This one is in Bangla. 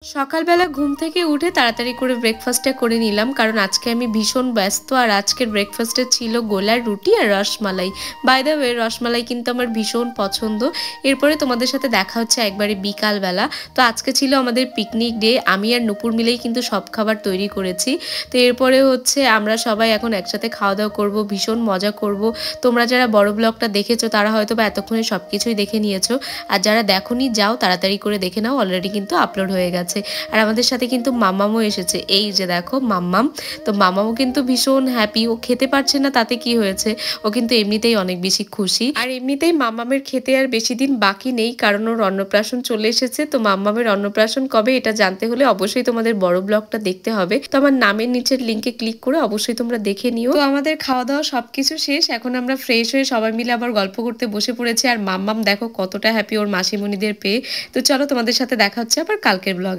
সকালবেলা ঘুম থেকে উঠে তাড়াতাড়ি করে ব্রেকফাস্টটা করে নিলাম, কারণ আজকে আমি ভীষণ ব্যস্ত। আর আজকের ব্রেকফাস্টে ছিল গোলার রুটি আর rasmalai. By the way, rasmalai কিন্তু আমার ভীষণ পছন্দ। এরপরে তোমাদের সাথে দেখা হচ্ছে একবারে বিকালবেলা। তো আজকে ছিল আমাদের পিকনিক ডে, আমি আর নুপুর মিলেই কিন্তু সব খাবার তৈরি করেছি। তো এরপরে হচ্ছে আমরা সবাই এখন একসাথে খাওয়া দাওয়া করবো, ভীষণ মজা করব। তোমরা যারা বড় ব্লগটা দেখেছো তারা হয়তো বা এতক্ষণে সব কিছুই দেখে নিয়েছো, আর যারা দেখোনি যাও তাড়াতাড়ি করে দেখে নাও, অলরেডি কিন্তু আপলোড হয়ে গেছে। আর আমাদের সাথে কিন্তু মাম্মামও এসেছে, এই যে দেখো মাম্মাম। তো মাম্মামও কিন্তু ভীষণ হ্যাপি, ও খেতে পারছে না তাতে কি হয়েছে, ও কিন্তু এমনিতেই অনেক বেশি খুশি। আর এমনিতেই মাম্মামের খেতে আর বেশি দিন বাকি নেই, কারণ ওর অন্নপ্রাশন চলে এসেছে। তো মাম্মামের অন্নপ্রাশন কবে এটা জানতে হলে অবশ্যই তোমাদের বড় ব্লগটা দেখতে হবে। তো আমার নামের নিচের লিঙ্কে ক্লিক করে অবশ্যই তোমরা দেখে নিও। তো আমাদের খাওয়া দাওয়া সবকিছু শেষ, এখন আমরা ফ্রেশ হয়ে সবাই মিলে আবার গল্প করতে বসে পড়েছি। আর মাম্মাম দেখো কতটা হ্যাপি ওর মাসিমণিদের পেয়ে। তো চলো তোমাদের সাথে দেখা হচ্ছে আবার কালকের ব্লগে।